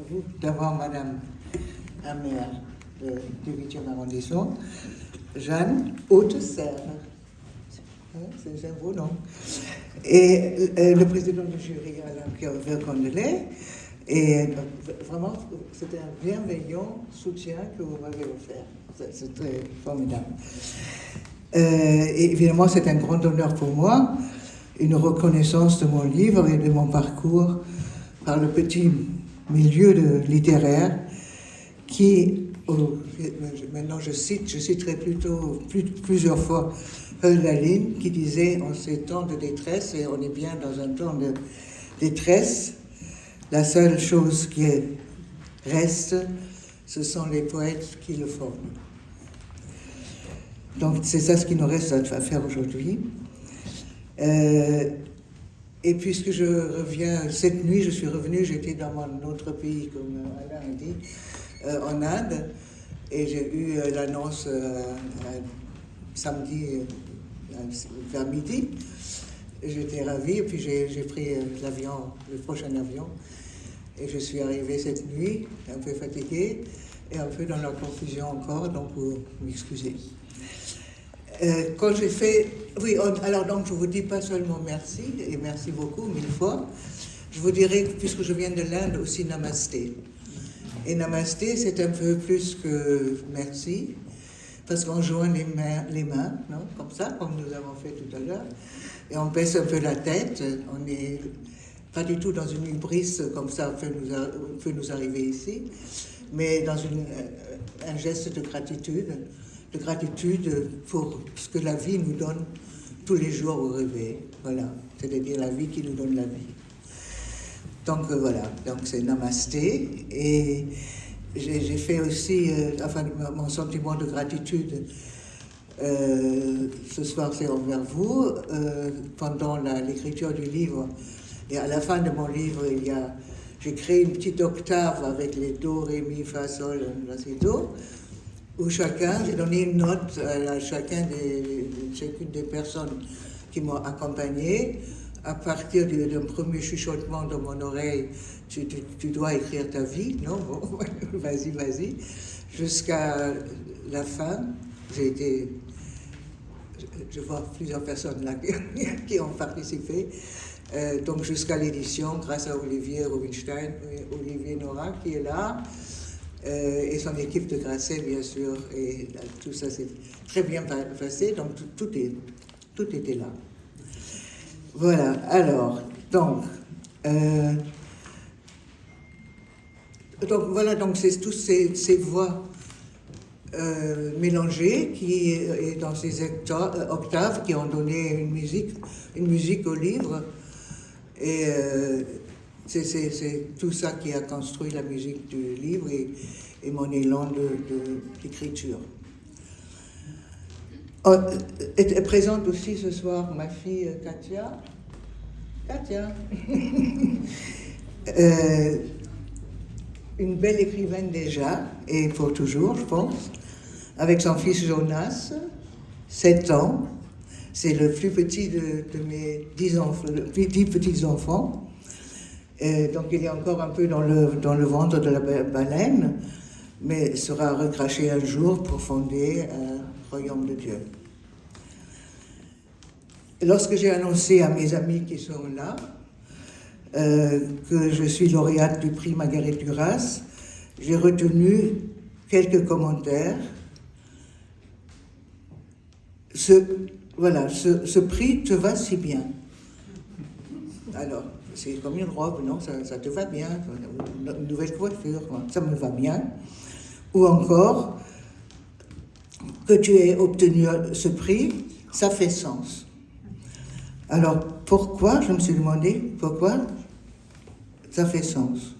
vous d'avoir Madame la maire du 8e arrondissement, Jeanne Haute-Serre. C'est un beau nom. Et le président du jury, Alain Vercondelet. Et vraiment, c'était un bienveillant soutien que vous m'avez offert. C'est très formidable. Et évidemment, c'est un grand honneur pour moi, une reconnaissance de mon livre et de mon parcours par le petit milieu littéraire qui, maintenant je citerai plutôt plusieurs fois Hölderlin qui disait en ces temps de détresse, et on est bien dans un temps de détresse, la seule chose qui reste, ce sont les poètes qui le font. Donc c'est ça ce qui nous reste à faire aujourd'hui. Et puisque je reviens, cette nuit je suis revenue, j'étais dans mon autre pays, comme Alain a dit, en Inde, et j'ai eu l'annonce samedi vers midi. J'étais ravie, et puis j'ai pris l'avion, le prochain avion, et je suis arrivée cette nuit, un peu fatiguée, et un peu dans la confusion encore, donc vous m'excusez. Quand j'ai fait... Oui, alors donc je vous dis pas seulement merci, et merci beaucoup, 1000 fois, je vous dirais, puisque je viens de l'Inde, aussi namasté. Et namasté, c'est un peu plus que merci, parce qu'on joint les mains, non, comme ça, comme nous avons fait tout à l'heure, et on baisse un peu la tête, on n'est pas du tout dans une hubris comme ça peut nous arriver ici, mais dans un geste de gratitude pour ce que la vie nous donne tous les jours au réveil, voilà, c'est-à-dire la vie qui nous donne la vie. Donc voilà, donc c'est namasté, et j'ai fait aussi, mon sentiment de gratitude ce soir c'est envers vous, pendant l'écriture du livre, et à la fin de mon livre, j'ai créé une petite octave avec les do, ré, mi, fa, sol, la, si, do, où j'ai donné une note à chacune des personnes qui m'ont accompagné. À partir d'un premier chuchotement dans mon oreille, tu dois écrire ta vie, non? Bon, vas-y. Jusqu'à la fin, je vois plusieurs personnes là qui ont participé. Donc jusqu'à l'édition, grâce à Olivier Rubinstein, Olivier Nora qui est là, et son équipe de Grasset, bien sûr, et tout ça s'est très bien passé, donc tout était là. Voilà, alors, donc c'est toutes ces voix mélangées et dans ces octaves qui ont donné une musique au livre, et c'est tout ça qui a construit la musique du livre et mon élan d'écriture. Est présente aussi ce soir ma fille Katia. Une belle écrivaine déjà, et pour toujours, je pense, avec son fils Jonas, 7 ans. C'est le plus petit de mes 10 petits-enfants. Donc il est encore un peu dans le ventre de la baleine, mais sera recraché un jour pour fonder un royaume de Dieu. Lorsque j'ai annoncé à mes amis qui sont là que je suis lauréate du prix Marguerite Duras, j'ai retenu quelques commentaires. Ce prix te va si bien. Alors, c'est comme une robe, non, ça te va bien, une nouvelle coiffure, ça me va bien. Ou encore, que tu aies obtenu ce prix, ça fait sens. Alors, pourquoi, je me suis demandé, pourquoi ça fait sens?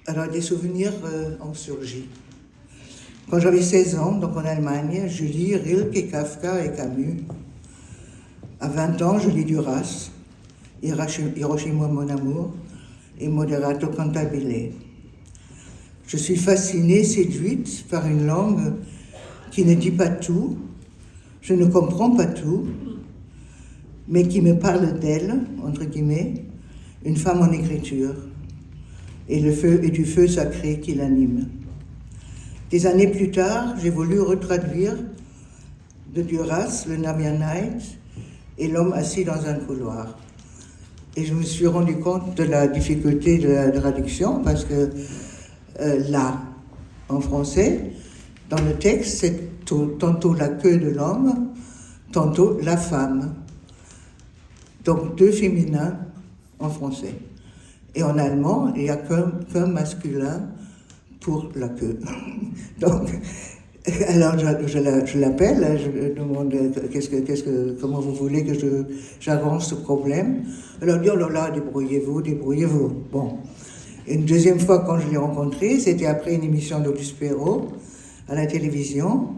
Alors, des souvenirs ont surgi. Quand j'avais 16 ans, donc en Allemagne, je lis Rilke, Kafka et Camus. À 20 ans, je lis Duras, Hiroshima mon amour et Moderato cantabile. Je suis fascinée, séduite par une langue qui ne dit pas tout, je ne comprends pas tout, mais qui me parle d'elle, entre guillemets, une femme en écriture. et du feu sacré qui l'anime. Des années plus tard, j'ai voulu retraduire de Duras le Nevian Night et l'homme assis dans un couloir. Et je me suis rendu compte de la difficulté de la traduction parce que là, en français, dans le texte, c'est tantôt la queue de l'homme, tantôt la femme. Donc deux féminins en français. Et en allemand, il n'y a qu'un masculin pour la queue. Donc, alors je l'appelle, je demande comment vous voulez que j'avance ce problème. Elle dit, oh là là, débrouillez-vous. Bon. Une deuxième fois, quand je l'ai rencontré, c'était après une émission d'Auguste Perrault à la télévision.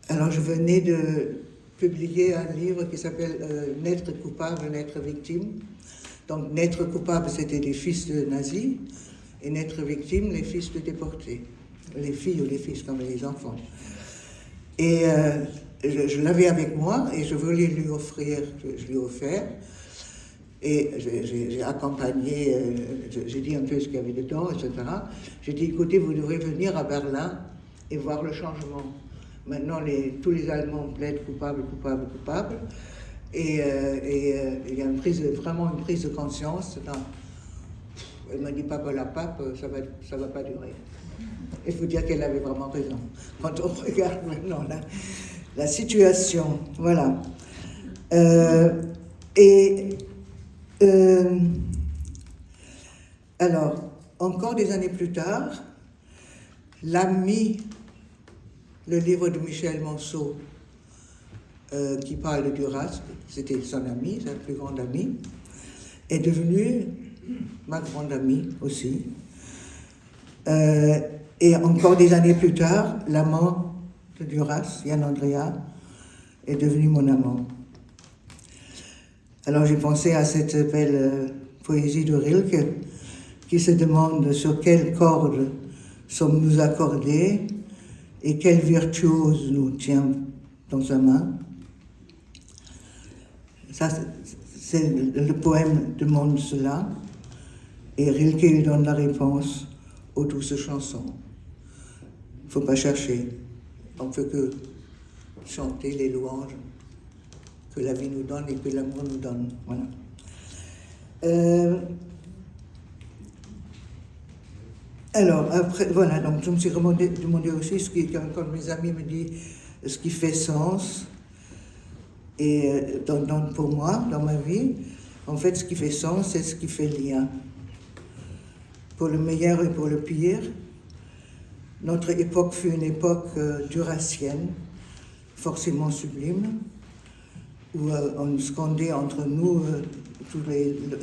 Alors je venais de publier un livre qui s'appelle Naître coupable, naître victime. Donc naître coupable, c'était les fils de nazis, et naître victime, les fils de déportés. Les filles ou les fils, comme les enfants. Et je l'avais avec moi et je voulais lui offrir, je lui ai offert. Et j'ai accompagné, j'ai dit un peu ce qu'il y avait dedans, etc. J'ai dit, écoutez, vous devrez venir à Berlin et voir le changement. Maintenant, tous les Allemands plaident coupable. Et il y a vraiment une prise de conscience. Elle m'a dit, papa la pape, ça va pas durer. Il faut dire qu'elle avait vraiment raison. Quand on regarde maintenant la situation, voilà. Alors, encore des années plus tard, l'ami, le livre de Michel Monceau, qui parle de Duras, c'était son ami, sa plus grande amie, est devenu ma grande amie aussi. Et encore des années plus tard, l'amant de Duras, Yann Andrea, est devenu mon amant. Alors j'ai pensé à cette belle poésie de Rilke qui se demande sur quelle corde sommes-nous accordés et quel virtuose nous tient dans sa main. Ça, c'est le poème demande cela et Rilke lui donne la réponse aux douces chansons. Il ne faut pas chercher, on ne peut que chanter les louanges que la vie nous donne et que l'amour nous donne. Voilà. Alors, après, voilà, donc je me suis demandé aussi, quand mes amis me disent ce qui fait sens, et pour moi, dans ma vie, en fait, ce qui fait sens, c'est ce qui fait lien. Pour le meilleur et pour le pire, notre époque fut une époque duracienne, forcément sublime, où on scandait entre nous tout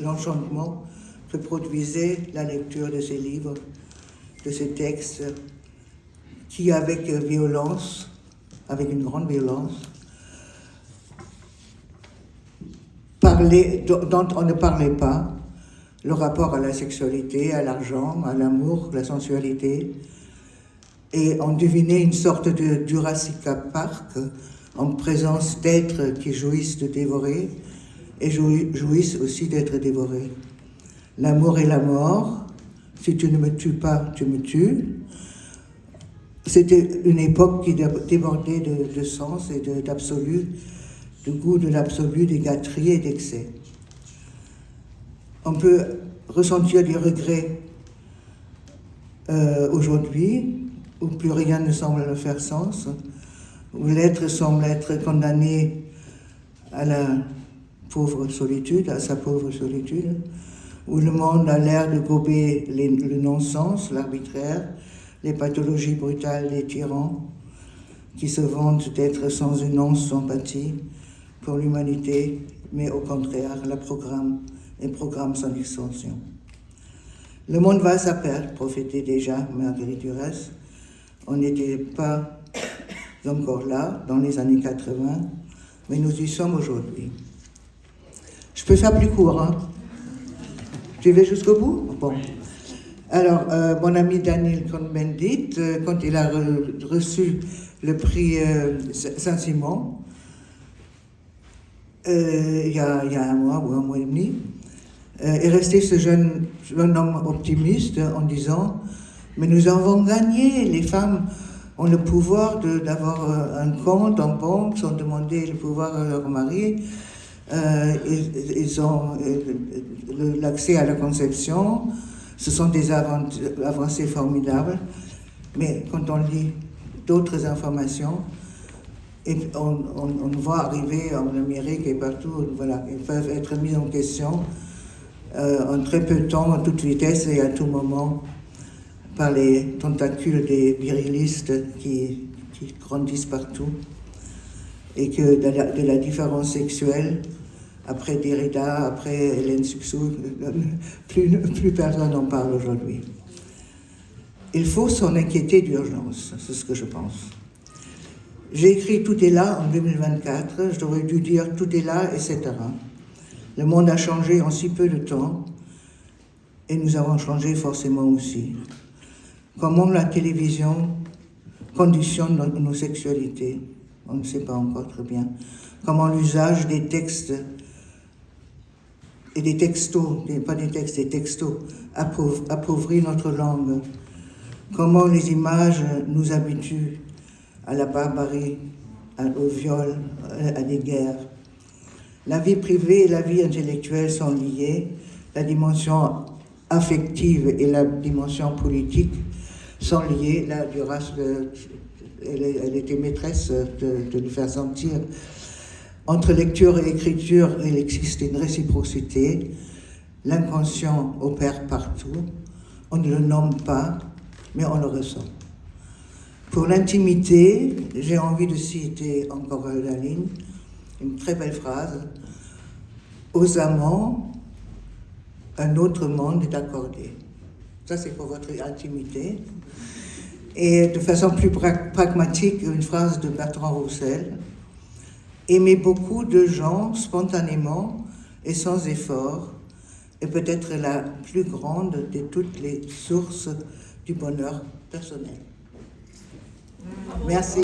l'enchantement que produisait la lecture de ces livres, de ces textes, qui avec violence, avec une grande violence, dont on ne parlait pas, le rapport à la sexualité, à l'argent, à l'amour, la sensualité, et on devinait une sorte de Jurassic Park en présence d'êtres qui jouissent de dévorer et jouissent aussi d'être dévorés. L'amour et la mort, si tu ne me tues pas, tu me tues. C'était une époque qui débordait de sens et d'absolu, de goût de l'absolu, des gâteries et d'excès. On peut ressentir des regrets aujourd'hui, où plus rien ne semble faire sens, où l'être semble être condamné à la pauvre solitude, à sa pauvre solitude, où le monde a l'air de gober le non-sens, l'arbitraire, les pathologies brutales des tyrans, qui se vantent d'être sans une once d'empathie pour l'humanité, mais au contraire la programme son extension. Le monde va à sa perte, prophétait déjà Marguerite Duras. On n'était pas encore là, dans les années 80, mais nous y sommes aujourd'hui. Je peux faire plus court, hein? Tu vas jusqu'au bout? Bon. Alors, mon ami Daniel Cohn-Bendit, quand il a reçu le prix Saint-Simon, il y a un mois ou un mois et demi, est resté ce jeune homme optimiste en disant « Mais nous avons gagné, les femmes ont le pouvoir d'avoir un compte en banque sans demander le pouvoir à leur mari. Ils ont l'accès à la conception. Ce sont des avancées formidables. Mais quand on lit d'autres informations, et on voit arriver en Amérique et partout, voilà, ils peuvent être mis en question en très peu de temps, à toute vitesse et à tout moment, par les tentacules des virilistes qui grandissent partout. Et que de la différence sexuelle, après Derrida, après Hélène Cixous, plus personne n'en parle aujourd'hui. Il faut s'en inquiéter d'urgence, c'est ce que je pense. J'ai écrit « Tout est là » en 2024, j'aurais dû dire « Tout est là », etc. Le monde a changé en si peu de temps, et nous avons changé forcément aussi. Comment la télévision conditionne nos sexualités, on ne sait pas encore très bien. Comment l'usage des textes et des textos, pas des textes, des textos, appauvrit notre langue. Comment les images nous habituent à la barbarie, au viol, à des guerres. La vie privée et la vie intellectuelle sont liées. La dimension affective et la dimension politique sont liées. Là, Duras, elle était maîtresse de le faire sentir. Entre lecture et écriture, il existe une réciprocité. L'inconscient opère partout. On ne le nomme pas, mais on le ressent. Pour l'intimité, j'ai envie de citer encore la ligne, une très belle phrase. Aux amants, un autre monde est accordé. Ça, c'est pour votre intimité. Et de façon plus pragmatique, une phrase de Bertrand Russell. Aimer beaucoup de gens spontanément et sans effort est peut-être la plus grande de toutes les sources du bonheur personnel. Merci.